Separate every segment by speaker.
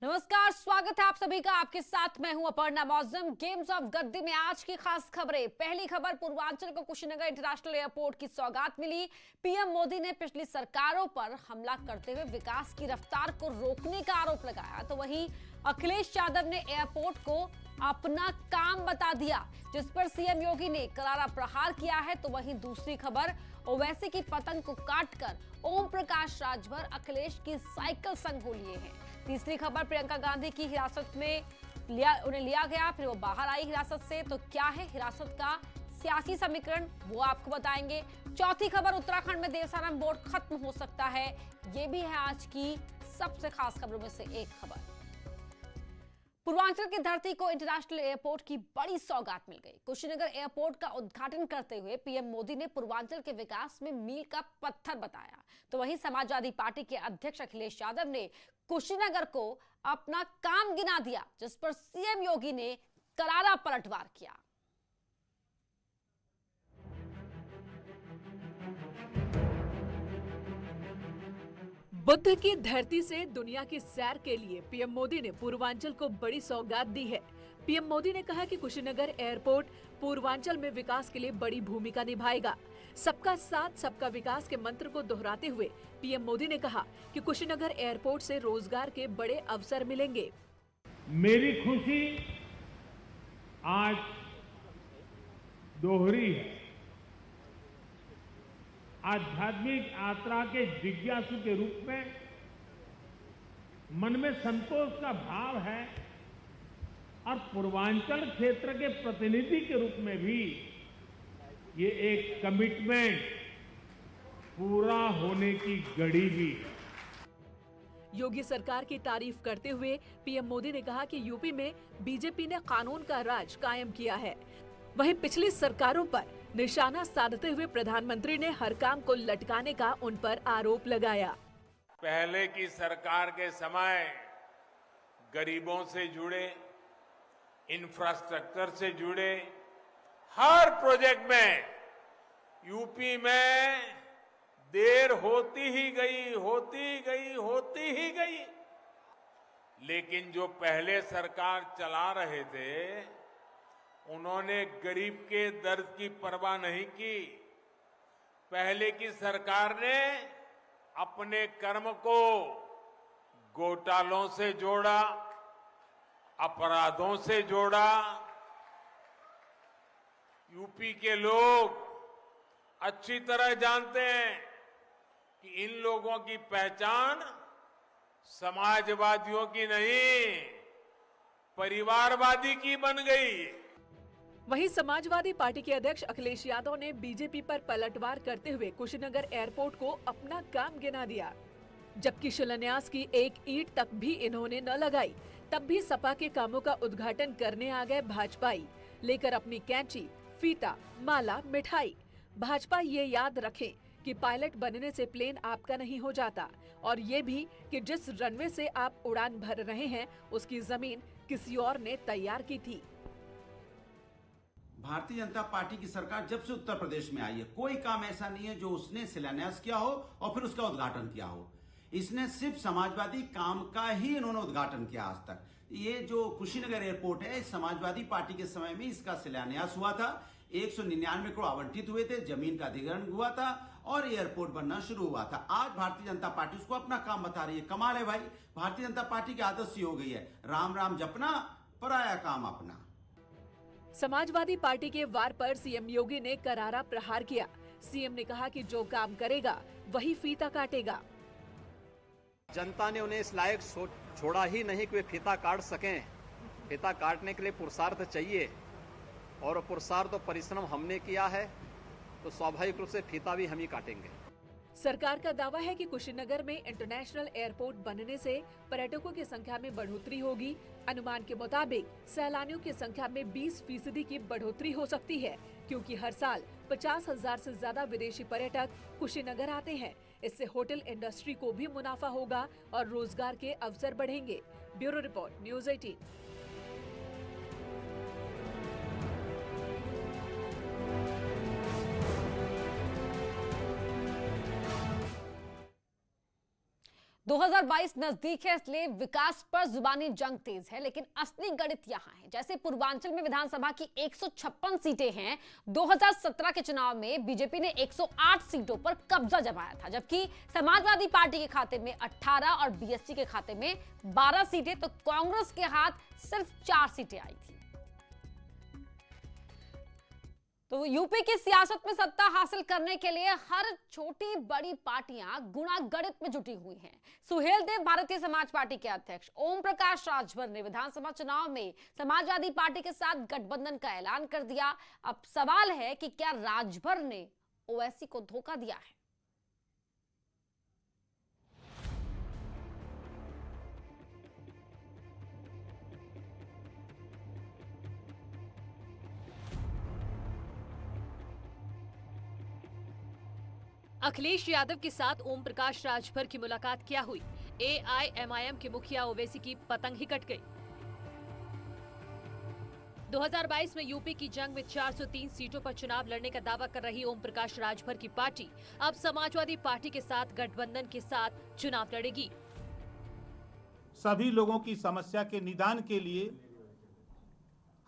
Speaker 1: नमस्कार, स्वागत है आप सभी का। आपके साथ मैं हूं अपर्णा मौजम। गेम्स ऑफ गद्दी में आज की खास खबरें। पहली खबर, पूर्वांचल को कुशीनगर इंटरनेशनल एयरपोर्ट की सौगात मिली। पीएम मोदी ने पिछली सरकारों पर हमला करते हुए विकास की रफ्तार को रोकने का आरोप लगाया, तो वहीं अखिलेश यादव ने एयरपोर्ट को अपना काम बता दिया, जिस पर सीएम योगी ने करारा प्रहार किया है। तो वहीं दूसरी खबर, ओवैसी की पतंग को काटकर ओम प्रकाश राजभर अखिलेश की साइकिल संग हो लिए हैं। तीसरी खबर, प्रियंका गांधी की हिरासत में उन्हें लिया गया, फिर वो बाहर आई हिरासत से। तो क्या है हिरासत का सियासी समीकरण, वो आपको बताएंगे। चौथी खबर, उत्तराखंड में देवसानम बोर्ड खत्म हो सकता है, ये भी है आज की सबसे खास खबरों में से एक खबर। पूर्वांचल की धरती को इंटरनेशनल एयरपोर्ट की बड़ी सौगात मिल गई। कुशीनगर एयरपोर्ट का उद्घाटन करते हुए पीएम मोदी ने पूर्वांचल के विकास में मील का पत्थर बताया। तो वहीं समाजवादी पार्टी के अध्यक्ष अखिलेश यादव ने कुशीनगर को अपना काम गिना दिया, जिस पर सीएम योगी ने करारा पलटवार किया।
Speaker 2: बुद्ध की धरती से दुनिया की सैर के लिए पीएम मोदी ने पूर्वांचल को बड़ी सौगात दी है। पीएम मोदी ने कहा कि कुशीनगर एयरपोर्ट पूर्वांचल में विकास के लिए बड़ी भूमिका निभाएगा। सबका साथ सबका विकास के मंत्र को दोहराते हुए पीएम मोदी ने कहा कि कुशीनगर एयरपोर्ट से रोजगार के बड़े अवसर मिलेंगे।
Speaker 3: मेरी खुशी आज दोहरी है। आध्यात्मिक यात्रा के जिज्ञासु के रूप में मन में संतोष का भाव है और पूर्वांचल क्षेत्र के प्रतिनिधि के रूप में भी ये एक कमिटमेंट पूरा होने की घड़ी भी है।
Speaker 2: योगी सरकार की तारीफ करते हुए पीएम मोदी ने कहा कि यूपी में बीजेपी ने कानून का राज कायम किया है। वहीं पिछली सरकारों पर निशाना साधते हुए प्रधानमंत्री ने हर काम को लटकाने का उन पर आरोप लगाया।
Speaker 4: पहले की सरकार के समय गरीबों से जुड़े, इंफ्रास्ट्रक्चर से जुड़े हर प्रोजेक्ट में यूपी में देर होती ही गई। लेकिन जो पहले सरकार चला रहे थे, उन्होंने गरीब के दर्द की परवाह नहीं की। पहले की सरकार ने अपने कर्म को घोटालों से जोड़ा, अपराधों से जोड़ा। यूपी के लोग अच्छी तरह जानते हैं कि इन लोगों की पहचान समाजवादियों की नहीं, परिवारवादी की बन गई।
Speaker 2: वहीं समाजवादी पार्टी के अध्यक्ष अखिलेश यादव ने बीजेपी पर पलटवार करते हुए कुशीनगर एयरपोर्ट को अपना काम गिना दिया। जबकि शिलान्यास की एक ईंट तक भी इन्होंने न लगाई, तब भी सपा के कामों का उद्घाटन करने आ गए भाजपाई, लेकर अपनी कैंची, फीता, माला, मिठाई। भाजपा ये याद रखें कि पायलट बनने से प्लेन आपका नहीं हो जाता, और ये भी कि जिस रनवे से आप उड़ान भर रहे हैं उसकी जमीन किसी और ने तैयार की थी।
Speaker 5: भारतीय जनता पार्टी की सरकार जब से उत्तर प्रदेश में आई है, कोई काम ऐसा नहीं है जो उसने शिलान्यास किया हो और फिर उसका उद्घाटन किया हो। इसने सिर्फ समाजवादी काम का ही इन्होंने उद्घाटन किया आज तक। ये जो कुशीनगर एयरपोर्ट है, समाजवादी पार्टी के समय में इसका शिलान्यास हुआ था। 199 करोड़ आवंटित हुए थे, जमीन का अधिग्रहण हुआ था और एयरपोर्ट बनना शुरू हुआ था। आज भारतीय जनता पार्टी उसको अपना काम बता रही है। कमाल है भाई, भारतीय जनता पार्टी की आदत सी हो गई है, राम राम जपना, पराया काम अपना।
Speaker 2: समाजवादी पार्टी के वार पर सीएम योगी ने करारा प्रहार किया। सीएम ने कहा कि जो काम करेगा वही फीता काटेगा।
Speaker 6: जनता ने उन्हें इस लायक छोड़ा ही नहीं कि वे फीता काट सकें। फीता काटने के लिए पुरुषार्थ चाहिए, और पुरुषार्थ और परिश्रम हमने किया है, तो स्वाभाविक रूप से फीता भी हम ही काटेंगे।
Speaker 2: सरकार का दावा है कि कुशीनगर में इंटरनेशनल एयरपोर्ट बनने से पर्यटकों की संख्या में बढ़ोतरी होगी। अनुमान के मुताबिक सैलानियों की संख्या में 20% की बढ़ोतरी हो सकती है, क्योंकि हर साल 50,000 से ज्यादा विदेशी पर्यटक कुशीनगर आते हैं। इससे होटल इंडस्ट्री को भी मुनाफा होगा और रोजगार के अवसर बढ़ेंगे। Bureau report, news 18।
Speaker 1: 2022 नजदीक है, इसलिए विकास पर जुबानी जंग तेज है, लेकिन असली गणित यहां है। जैसे पूर्वांचल में विधानसभा की 156 सीटें हैं। 2017 के चुनाव में बीजेपी ने 108 सीटों पर कब्जा जमाया था, जबकि समाजवादी पार्टी के खाते में 18 और बीएसपी के खाते में 12 सीटें, तो कांग्रेस के हाथ सिर्फ 4 सीटें आई थी। तो यूपी की सियासत में सत्ता हासिल करने के लिए हर छोटी बड़ी पार्टियां गुणा गणित में जुटी हुई हैं। सुहेलदेव भारतीय समाज पार्टी के अध्यक्ष, ओम प्रकाश राजभर ने विधानसभा चुनाव में समाजवादी पार्टी के साथ गठबंधन का ऐलान कर दिया। अब सवाल है कि क्या राजभर ने ओवैसी को धोखा दिया है?
Speaker 2: अखिलेश यादव के साथ ओम प्रकाश राजभर की मुलाकात क्या हुई? एआईएमआईएम के मुखिया ओवैसी की पतंग ही कट गई। 2022 में यूपी की जंग में 403 सीटों पर चुनाव लड़ने का दावा कर रही ओम प्रकाश राजभर की पार्टी अब समाजवादी पार्टी के साथ गठबंधन के साथ चुनाव लड़ेगी।
Speaker 7: सभी लोगों की समस्या के निदान के लिए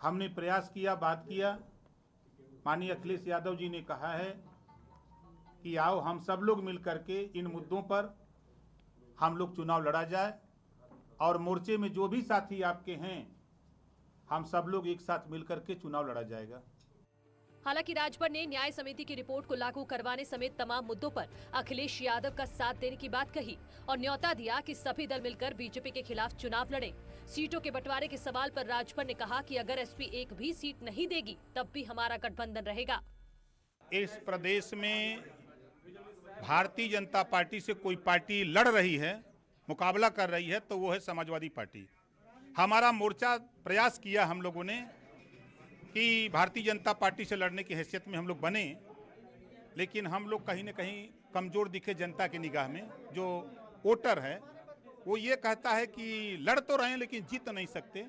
Speaker 7: हमने प्रयास किया, बात किया। माननीय अखिलेश यादव जी ने कहा है कि आओ हम सब लोग मिलकर के इन मुद्दों पर हम लोग चुनाव लड़ा जाए, और मोर्चे में जो भी साथी आपके हैं हम सब लोग एक साथ मिलकर के चुनाव लड़ा जाएगा।
Speaker 2: हालांकि राजभर ने न्याय समिति की रिपोर्ट को लागू करवाने समेत तमाम मुद्दों पर अखिलेश यादव का साथ देने की बात कही और न्योता दिया कि सभी दल मिलकर बीजेपी के खिलाफ चुनाव लड़ें। सीटों के बंटवारे के सवाल पर राजभर ने कहा कि अगर एसपी एक भी सीट नहीं देगी तब भी हमारा गठबंधन रहेगा।
Speaker 7: इस प्रदेश में भारतीय जनता पार्टी से कोई पार्टी लड़ रही है, मुकाबला कर रही है, तो वो है समाजवादी पार्टी। हमारा मोर्चा प्रयास किया हम लोगों ने कि भारतीय जनता पार्टी से लड़ने की हैसियत में हम लोग बने, लेकिन हम लोग कहीं न कहीं कमजोर दिखे जनता की निगाह में। जो वोटर है वो ये कहता है कि लड़ तो रहे हैं लेकिन जीत नहीं सकते,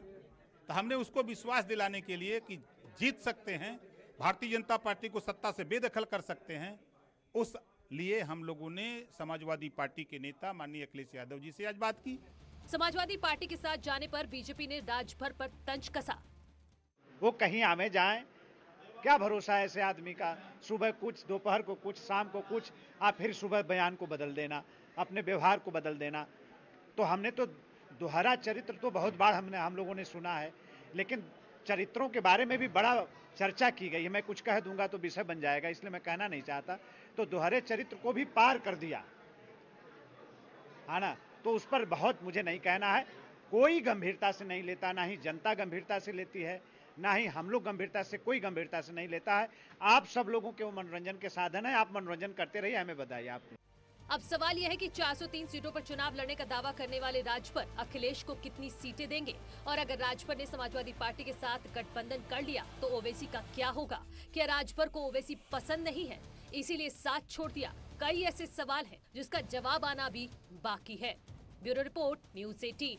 Speaker 7: तो हमने उसको विश्वास दिलाने के लिए कि जीत सकते हैं, भारतीय जनता पार्टी को सत्ता से बेदखल कर सकते हैं, उस लिए हम लोगों ने समाजवादी पार्टी के नेता माननीय अखिलेश यादव जी से आज बात की।
Speaker 2: समाजवादी पार्टी के साथ जाने पर बीजेपी ने राजभर पर तंज कसा।
Speaker 8: वो कहीं आमे जाएं, क्या भरोसा है ऐसे आदमी का? सुबह कुछ, दोपहर को कुछ, शाम को कुछ, आप फिर सुबह बयान को बदल देना, अपने व्यवहार को बदल देना। तो हमने तो दोहरा चरित्र तो बहुत बार हम लोगों ने सुना है, लेकिन चरित्रों के बारे में भी बड़ा चर्चा की गई है। मैं कुछ कह दूंगा तो विषय बन जाएगा, इसलिए मैं कहना नहीं चाहता। तो दोहरे चरित्र को भी पार कर दिया है ना, तो उस पर बहुत मुझे नहीं कहना है। कोई गंभीरता से नहीं लेता, ना ही जनता गंभीरता से लेती है, ना ही हम लोग गंभीरता से, कोई गंभीरता से नहीं लेता है। आप सब लोगों के वो मनोरंजन के साधन है, आप मनोरंजन करते रहिए, हमें बधाई आपको।
Speaker 2: अब सवाल यह है कि 403 सीटों पर चुनाव लड़ने का दावा करने वाले राजभर अखिलेश को कितनी सीटें देंगे, और अगर राजभर ने समाजवादी पार्टी के साथ गठबंधन कर लिया तो ओवैसी का क्या होगा? क्या राजभर को ओवैसी पसंद नहीं है, इसीलिए साथ छोड़ दिया? कई ऐसे सवाल हैं जिसका जवाब आना भी बाकी है। Bureau report, news 18।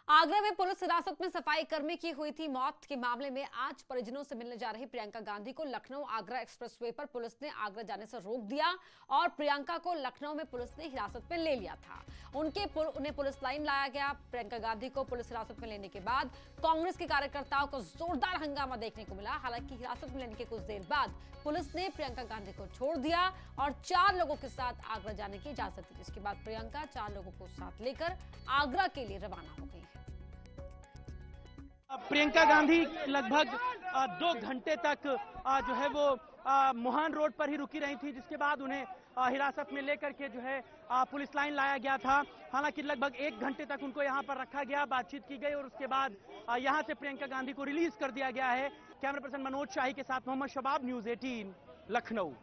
Speaker 1: आगरा में पुलिस हिरासत में सफाई कर्मी की हुई थी मौत के मामले में आज परिजनों से मिलने जा रही प्रियंका गांधी को लखनऊ आगरा एक्सप्रेसवे पर पुलिस ने आगरा जाने से रोक दिया और प्रियंका को लखनऊ में पुलिस ने हिरासत में ले लिया था। उन्हें पुलिस लाइन लाया गया। प्रियंका गांधी को पुलिस हिरासत में लेने के बाद कांग्रेस के कार्यकर्ताओं को जोरदार हंगामा देखने को मिला। हालांकि हिरासत में लेने के कुछ देर बाद पुलिस ने प्रियंका गांधी को छोड़ दिया और 4 लोगों के साथ आगरा जाने की इजाजत दी, जिसके बाद प्रियंका 4 लोगों को साथ लेकर आगरा के लिए रवाना हो गई है।
Speaker 9: प्रियंका गांधी लगभग 2 घंटे तक जो है वो मोहन रोड पर ही रुकी रही थी, जिसके बाद उन्हें हिरासत में लेकर के जो है पुलिस लाइन लाया गया था। हालांकि लगभग 1 घंटे तक उनको यहां पर रखा गया, बातचीत की गई और उसके बाद यहां से प्रियंका गांधी को रिलीज कर दिया गया है। कैमरा पर्सन मनोज शाही के साथ Mohammad Shabab, news 18 Lucknow.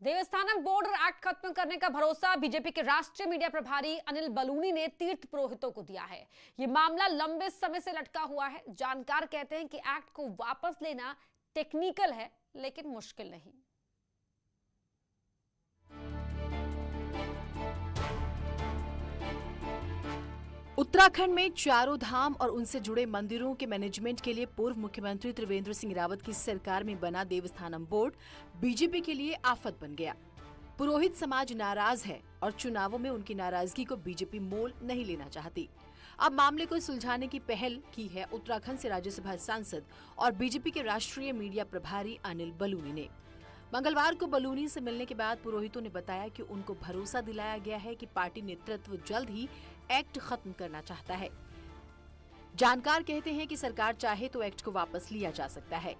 Speaker 1: Devasthanam board act खत्म करने का भरोसा बीजेपी के राष्ट्रीय मीडिया प्रभारी अनिल बलूनी ने तीर्थ पुरोहितों को दिया है। ये मामला लंबे समय से लटका हुआ है। जानकार कहते हैं कि एक्ट को वापस लेना टेक्निकल है लेकिन मुश्किल नहीं।
Speaker 10: उत्तराखंड में चारों धाम और उनसे जुड़े मंदिरों के मैनेजमेंट के लिए पूर्व मुख्यमंत्री त्रिवेंद्र सिंह रावत की सरकार में बना देवस्थानम बोर्ड बीजेपी के लिए आफत बन गया। पुरोहित समाज नाराज है और चुनावों में उनकी नाराजगी को बीजेपी मोल नहीं लेना चाहती। अब मामले को सुलझाने की पहल की है उत्तराखंड से राज्यसभा सांसद और बीजेपी के राष्ट्रीय मीडिया प्रभारी अनिल बलूनी ने। मंगलवार को बलूनी से मिलने के बाद पुरोहितों ने बताया कि उनको भरोसा दिलाया गया है कि पार्टी नेतृत्व जल्द ही एक्ट खत्म करना चाहता है। जानकार कहते हैं कि सरकार चाहे तो एक्ट को वापस लिया जा सकता है।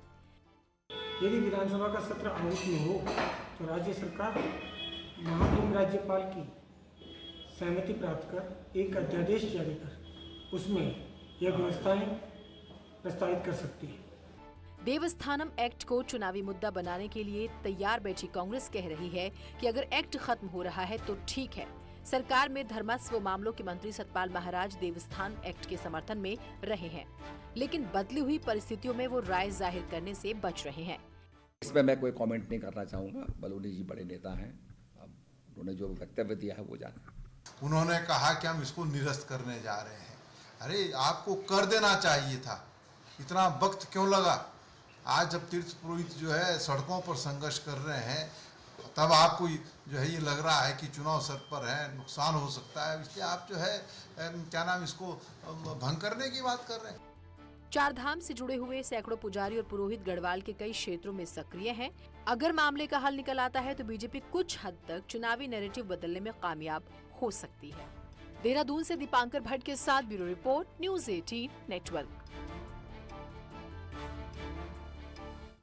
Speaker 11: यदि विधानसभा का सत्र आहूत में हो तो राज्य सरकार महामहिम राज्यपाल की सहमति प्राप्त कर एक अध्यादेश जारी कर उसमें यह व्यवस्थाएं प्रस्तावित कर सकती है।
Speaker 10: देवस्थानम एक्ट को चुनावी मुद्दा बनाने के लिए तैयार बैठी कांग्रेस कह रही है कि अगर एक्ट खत्म हो रहा है तो ठीक है। सरकार में धर्मस्व मामलों के मंत्री सतपाल महाराज देवस्थान एक्ट के समर्थन में रहे हैं, लेकिन बदली हुई परिस्थितियों में वो राय जाहिर करने से बच रहे हैं।
Speaker 12: इसमें मैं कोई कमेंट नहीं करना चाहूँगा। बलूनी जी बड़े नेता हैं, अब उन्होंने जो वक्तव्य दिया है वो जाना।
Speaker 13: उन्होंने कहा कि हम इसको निरस्त करने जा रहे हैं। अरे आपको कर देना चाहिए था, इतना वक्त क्यों लगा? आज जब तीर्थ पुरोहित जो है सड़कों पर संघर्ष कर रहे हैं तब आपको जो है ये लग रहा है कि चुनाव सर पर है, नुकसान हो सकता है, इसलिए आप जो है क्या नाम इसको भंग करने की बात कर रहे हैं।
Speaker 10: चारधाम से जुड़े हुए सैकड़ों पुजारी और पुरोहित गढ़वाल के कई क्षेत्रों में सक्रिय हैं। अगर मामले का हल निकल आता है तो बीजेपी कुछ हद तक चुनावी नैरेटिव बदलने में कामयाब हो सकती है। देहरादून से दीपांकर भट्ट के साथ ब्यूरो रिपोर्ट, न्यूज़ 18 नेटवर्क।